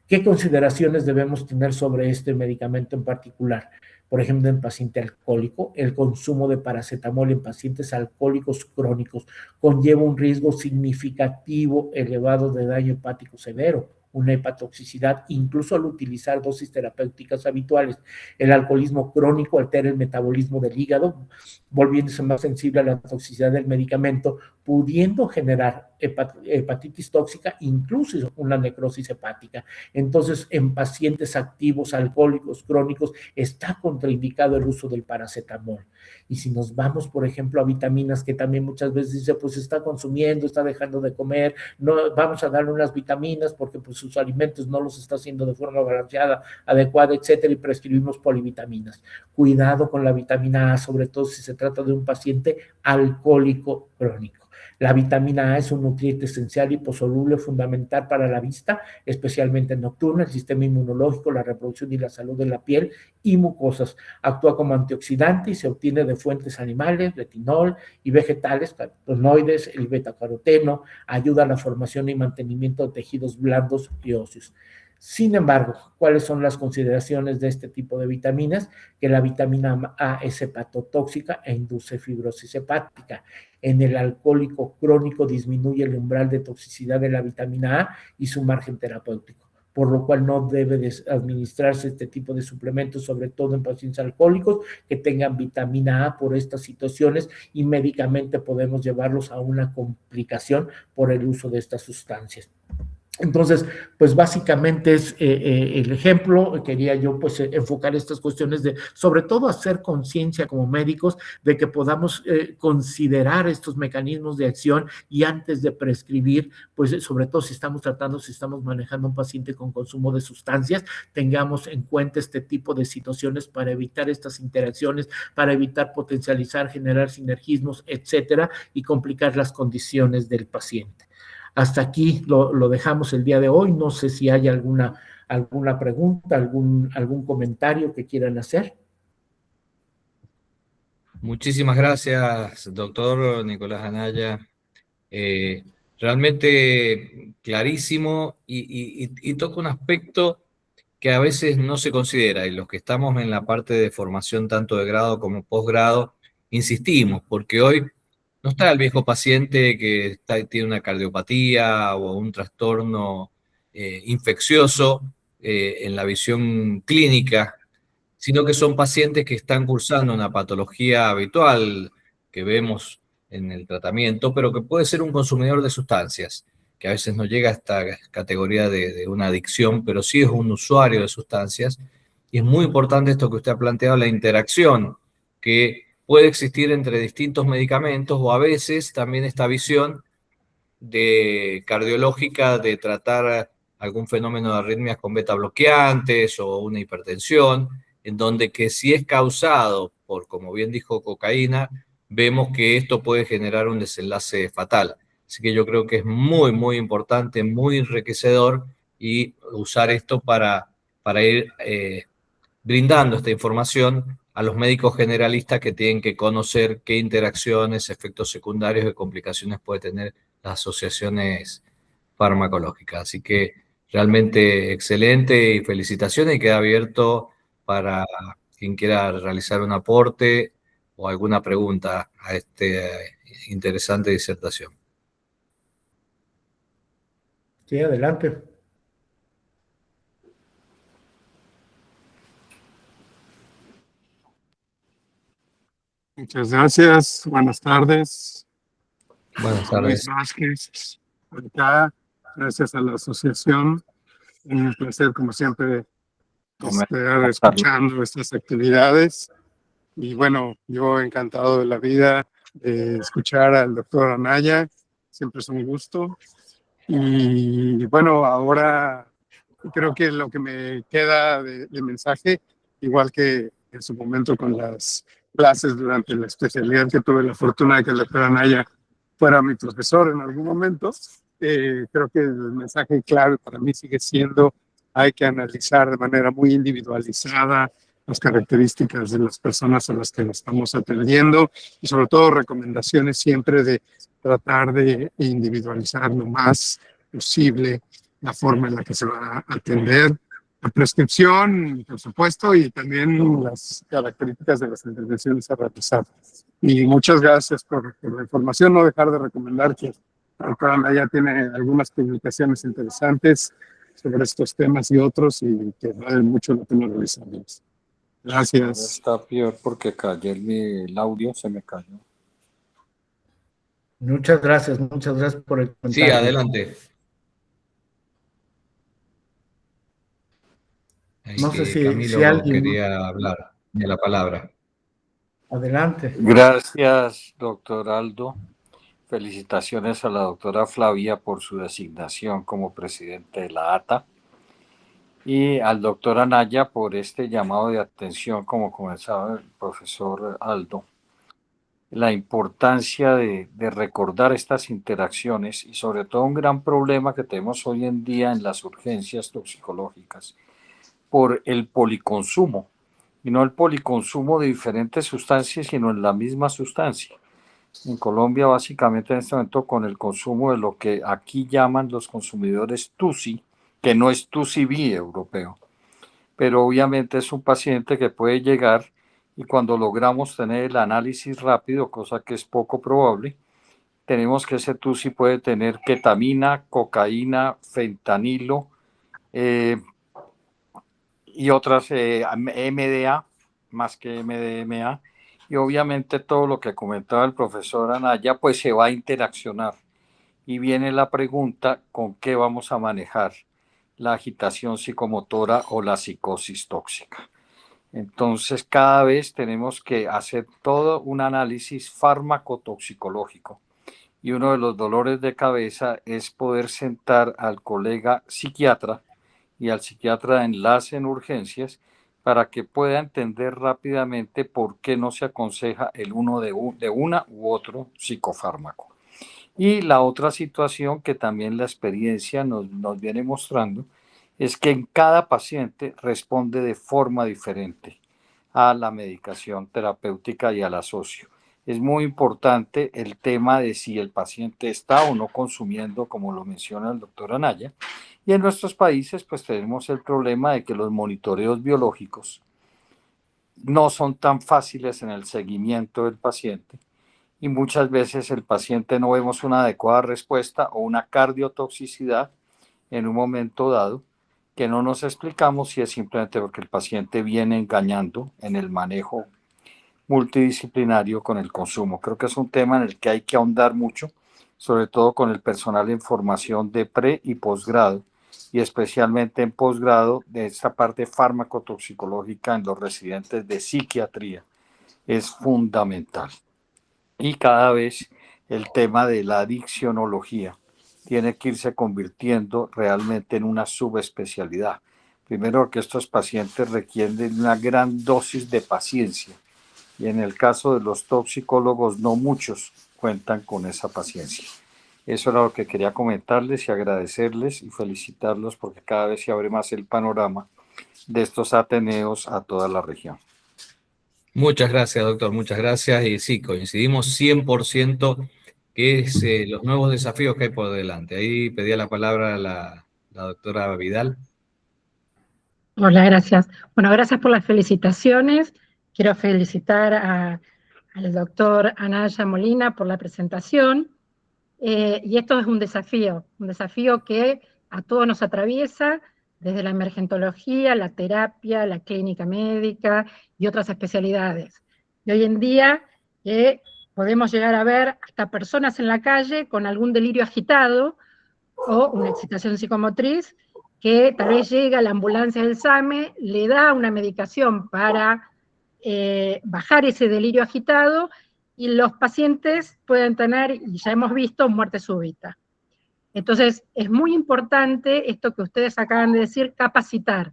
¿Qué consideraciones debemos tener sobre este medicamento en particular? Por ejemplo, en paciente alcohólico, el consumo de paracetamol en pacientes alcohólicos crónicos conlleva un riesgo significativo elevado de daño hepático severo, una hepatotoxicidad, incluso al utilizar dosis terapéuticas habituales. El alcoholismo crónico altera el metabolismo del hígado, volviéndose más sensible a la toxicidad del medicamento, pudiendo generar hepatitis tóxica, incluso una necrosis hepática. Entonces, en pacientes activos, alcohólicos, crónicos, está contraindicado el uso del paracetamol. Y si nos vamos, por ejemplo, a vitaminas, que también muchas veces dice, pues está consumiendo, está dejando de comer, no, vamos a darle unas vitaminas porque pues sus alimentos no los está haciendo de forma balanceada, adecuada, etcétera, y prescribimos polivitaminas. Cuidado con la vitamina A, sobre todo si se trata de un paciente alcohólico crónico. La vitamina A es un nutriente esencial y liposoluble fundamental para la vista, especialmente nocturna, el sistema inmunológico, la reproducción y la salud de la piel y mucosas. Actúa como antioxidante y se obtiene de fuentes animales, retinol y vegetales, carotenoides, el betacaroteno, ayuda a la formación y mantenimiento de tejidos blandos y óseos. Sin embargo, ¿cuáles son las consideraciones de este tipo de vitaminas? Que la vitamina A es hepatotóxica e induce fibrosis hepática. En el alcohólico crónico disminuye el umbral de toxicidad de la vitamina A y su margen terapéutico, por lo cual no debe de administrarse este tipo de suplementos, sobre todo en pacientes alcohólicos que tengan vitamina A por estas situaciones, y médicamente podemos llevarlos a una complicación por el uso de estas sustancias. Entonces, pues básicamente es el ejemplo. Quería yo pues enfocar estas cuestiones de, sobre todo, hacer conciencia como médicos de que podamos considerar estos mecanismos de acción, y antes de prescribir, pues sobre todo si estamos manejando un paciente con consumo de sustancias, tengamos en cuenta este tipo de situaciones para evitar estas interacciones, para evitar potencializar, generar sinergismos, etcétera, y complicar las condiciones del paciente. Hasta aquí lo dejamos el día de hoy. No sé si hay alguna pregunta, algún comentario que quieran hacer. Muchísimas gracias, doctor Nicolás Anaya. Eh, Realmente clarísimo y toca un aspecto que a veces no se considera, y los que estamos en la parte de formación tanto de grado como posgrado, insistimos, porque hoy no está el viejo paciente que tiene una cardiopatía o un trastorno infeccioso en la visión clínica, sino que son pacientes que están cursando una patología habitual que vemos en el tratamiento, pero que puede ser un consumidor de sustancias, que a veces no llega a esta categoría de una adicción, pero sí es un usuario de sustancias. Y es muy importante esto que usted ha planteado, la interacción que puede existir entre distintos medicamentos, o a veces también esta visión de cardiológica de tratar algún fenómeno de arritmias con beta bloqueantes o una hipertensión, en donde que si es causado por, como bien dijo, cocaína, vemos que esto puede generar un desenlace fatal. Así que yo creo que es muy, muy importante, muy enriquecedor y usar esto para ir brindando esta información a los médicos generalistas que tienen que conocer qué interacciones, efectos secundarios y complicaciones puede tener las asociaciones farmacológicas. Así que realmente excelente y felicitaciones, y queda abierto para quien quiera realizar un aporte o alguna pregunta a esta interesante disertación. Sí, adelante. Muchas gracias. Buenas tardes. Buenas Luis tardes. Vázquez, acá. Gracias a la asociación. Un placer, como siempre, estar escuchando estas actividades. Y bueno, yo encantado de la vida de escuchar al doctor Anaya. Siempre es un gusto. Y bueno, ahora creo que lo que me queda de mensaje, igual que en su momento con las clases durante la especialidad que tuve la fortuna de que el doctor Anaya fuera mi profesor en algún momento, creo que el mensaje clave para mí sigue siendo: hay que analizar de manera muy individualizada las características de las personas a las que nos estamos atendiendo, y sobre todo recomendaciones siempre de tratar de individualizar lo más posible la forma en la que se va a atender, la prescripción, por supuesto, y también las características de las intervenciones a realizar. Y muchas gracias por la información. No dejar de recomendar que el doctor Anaya tiene algunas publicaciones interesantes sobre estos temas y otros, y que vale mucho la pena revisarlos. Gracias. Está peor porque cayó el audio, se me cayó. Muchas gracias por el comentario. Sí, adelante. No sé si Camilo alguien quería hablar de la palabra. Adelante. Gracias, doctor Aldo. Felicitaciones a la doctora Flavia por su designación como presidente de la ATA, y al doctor Anaya por este llamado de atención, como comenzaba el profesor Aldo. La importancia de recordar estas interacciones, y sobre todo un gran problema que tenemos hoy en día en las urgencias toxicológicas por el policonsumo, y no el policonsumo de diferentes sustancias, sino en la misma sustancia. En Colombia, básicamente en este momento, con el consumo de lo que aquí llaman los consumidores TUSI, que no es TUSI-B europeo, pero obviamente es un paciente que puede llegar, y cuando logramos tener el análisis rápido, cosa que es poco probable, tenemos que ese TUSI puede tener ketamina, cocaína, fentanilo y otras MDA, más que MDMA, y obviamente todo lo que comentaba el profesor Anaya, pues se va a interaccionar. Y viene la pregunta: ¿con qué vamos a manejar la agitación psicomotora o la psicosis tóxica? Entonces, cada vez tenemos que hacer todo un análisis farmacotoxicológico. Y uno de los dolores de cabeza es poder sentar al colega psiquiatra y al psiquiatra de enlace en urgencias para que pueda entender rápidamente por qué no se aconseja el uno de una u otro psicofármaco. Y la otra situación que también la experiencia nos viene mostrando es que en cada paciente responde de forma diferente a la medicación terapéutica y al asocio. Es muy importante el tema de si el paciente está o no consumiendo, como lo menciona el doctor Anaya. Y en nuestros países, pues tenemos el problema de que los monitoreos biológicos no son tan fáciles en el seguimiento del paciente y muchas veces el paciente no vemos una adecuada respuesta o una cardiotoxicidad en un momento dado que no nos explicamos si es simplemente porque el paciente viene engañando en el manejo multidisciplinario con el consumo. Creo que es un tema en el que hay que ahondar mucho, sobre todo con el personal en formación de pre y posgrado, y especialmente en posgrado de esta parte farmacotoxicológica en los residentes de psiquiatría. Es fundamental. Y cada vez el tema de la adiccionología tiene que irse convirtiendo realmente en una subespecialidad. Primero, porque estos pacientes requieren una gran dosis de paciencia y en el caso de los toxicólogos no muchos cuentan con esa paciencia. Eso era lo que quería comentarles y agradecerles y felicitarlos porque cada vez se abre más el panorama de estos ateneos a toda la región. Muchas gracias, doctor, muchas gracias. Y sí, coincidimos 100% que es los nuevos desafíos que hay por delante. Ahí pedía la palabra la doctora Vidal. Hola, gracias. Bueno, gracias por las felicitaciones. Quiero felicitar al doctor Anaya Molina por la presentación. Y esto es un desafío que a todos nos atraviesa, desde la emergentología, la terapia, la clínica médica y otras especialidades. Y hoy en día podemos llegar a ver hasta personas en la calle con algún delirio agitado o una excitación psicomotriz que tal vez llega a la ambulancia del SAME, le da una medicación para bajar ese delirio agitado y los pacientes pueden tener, y ya hemos visto, muerte súbita. Entonces, es muy importante esto que ustedes acaban de decir, capacitar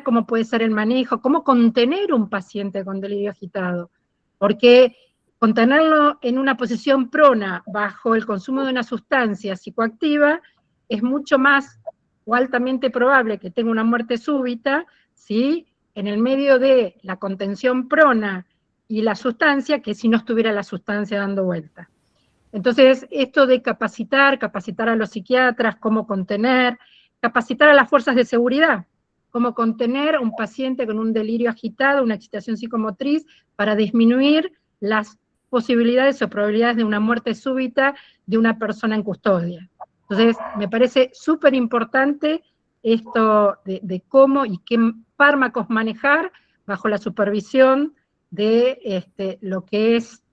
cómo puede ser el manejo, cómo contener un paciente con delirio agitado, porque contenerlo en una posición prona bajo el consumo de una sustancia psicoactiva es mucho más o altamente probable que tenga una muerte súbita, ¿sí?, en el medio de la contención prona y la sustancia, que si no estuviera la sustancia dando vuelta. Entonces, esto de capacitar a los psiquiatras, cómo contener, capacitar a las fuerzas de seguridad, cómo contener a un paciente con un delirio agitado, una excitación psicomotriz, para disminuir las posibilidades o probabilidades de una muerte súbita de una persona en custodia. Entonces, me parece súper importante esto de cómo y qué fármacos manejar bajo la supervisión de lo que es,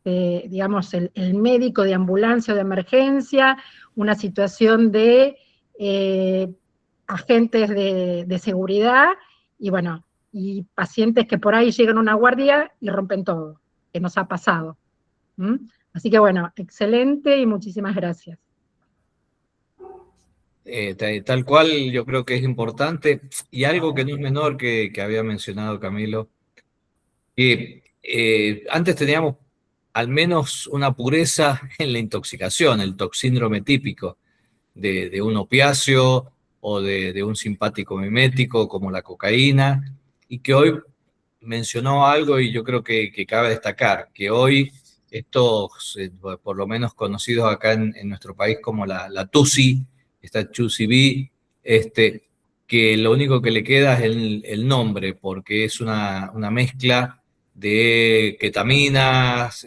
digamos, el médico de ambulancia o de emergencia, una situación de agentes de seguridad, y bueno, y pacientes que por ahí llegan a una guardia y rompen todo, que nos ha pasado. Así que bueno, excelente y muchísimas gracias. Tal cual, yo creo que es importante, y algo que no es menor que había mencionado Camilo, que antes teníamos al menos una pureza en la intoxicación, el toxíndrome típico de un opiáceo o de un simpático mimético como la cocaína, y que hoy mencionó algo y yo creo que cabe destacar, que hoy estos, por lo menos conocidos acá en nuestro país como la TUSI, esta TUSI-B, que lo único que le queda es el nombre, porque es una mezcla de ketaminas,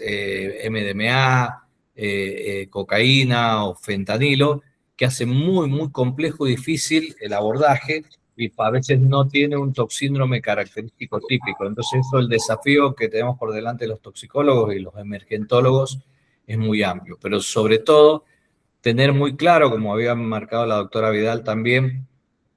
MDMA, cocaína o fentanilo, que hace muy, muy complejo y difícil el abordaje, y a veces no tiene un toxíndrome característico típico. Entonces, eso, el desafío que tenemos por delante los toxicólogos y los emergentólogos es muy amplio, pero sobre todo tener muy claro, como había marcado la doctora Vidal también,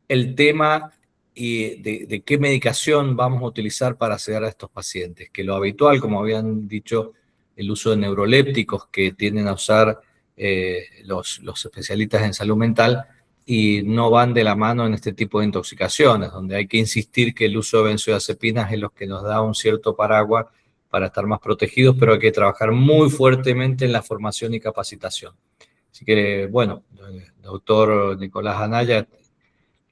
el tema y de qué medicación vamos a utilizar para sedar a estos pacientes, que lo habitual, como habían dicho, el uso de neurolépticos que tienden a usar los especialistas en salud mental, y no van de la mano en este tipo de intoxicaciones, donde hay que insistir que el uso de benzodiazepinas es lo que nos da un cierto paraguas para estar más protegidos, pero hay que trabajar muy fuertemente en la formación y capacitación. Así que, bueno, doctor Nicolás Anaya,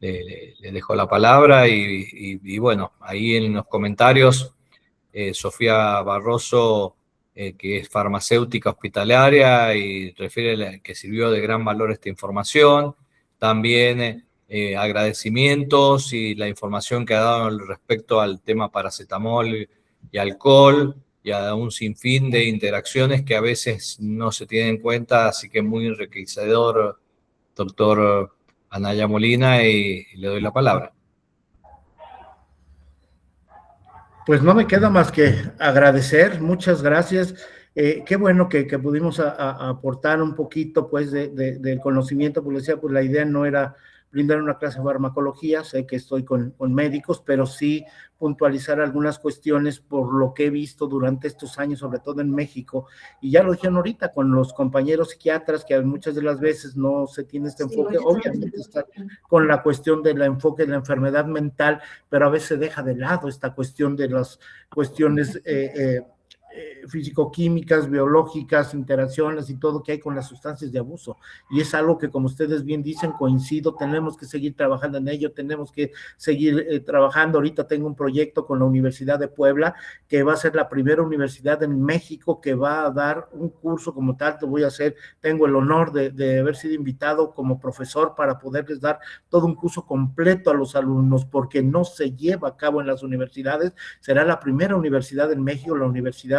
le dejo la palabra y bueno, ahí en los comentarios, Sofía Barroso, que es farmacéutica hospitalaria y refiere que sirvió de gran valor esta información. También agradecimientos y la información que ha dado respecto al tema paracetamol y alcohol y a un sinfín de interacciones que a veces no se tienen en cuenta, así que muy enriquecedor, doctor Anaya Molina, y le doy la palabra. Pues no me queda más que agradecer, muchas gracias. Qué bueno que pudimos aportar un poquito pues del conocimiento, pues decía, pues la idea no era brindar una clase de farmacología, sé que estoy con médicos, pero sí puntualizar algunas cuestiones por lo que he visto durante estos años, sobre todo en México, y ya lo dijeron ahorita con los compañeros psiquiatras, que muchas de las veces no se tiene este enfoque, obviamente está con la cuestión del enfoque de la enfermedad mental, pero a veces se deja de lado esta cuestión de las cuestiones físico-químicas, biológicas, interacciones y todo que hay con las sustancias de abuso. Y es algo que, como ustedes bien dicen, coincido, tenemos que seguir trabajando en ello, tenemos que seguir trabajando. Ahorita tengo un proyecto con la Universidad de Puebla, que va a ser la primera universidad en México que va a dar un curso como tal. Lo voy a hacer, tengo el honor de haber sido invitado como profesor para poderles dar todo un curso completo a los alumnos, porque no se lleva a cabo en las universidades. Será la primera universidad en México,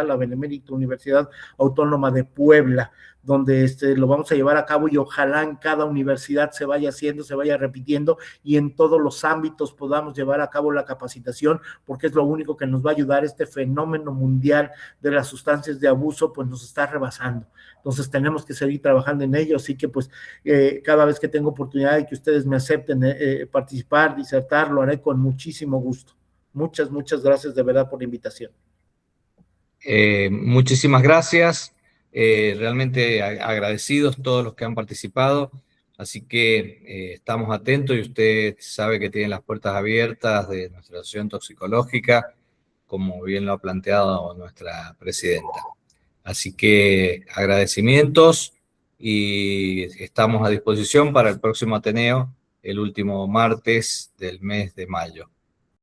la Benemérita Universidad Autónoma de Puebla, donde lo vamos a llevar a cabo, y ojalá en cada universidad se vaya haciendo, se vaya repitiendo, y en todos los ámbitos podamos llevar a cabo la capacitación, porque es lo único que nos va a ayudar. Este fenómeno mundial de las sustancias de abuso pues nos está rebasando, entonces tenemos que seguir trabajando en ello. Así que pues cada vez que tengo oportunidad de que ustedes me acepten participar, disertar, lo haré con muchísimo gusto. Muchas gracias de verdad por la invitación. Muchísimas gracias, realmente agradecidos todos los que han participado, así que estamos atentos, y usted sabe que tiene las puertas abiertas de nuestra asociación toxicológica, como bien lo ha planteado nuestra presidenta. Así que agradecimientos, y estamos a disposición para el próximo Ateneo, el último martes del mes de mayo.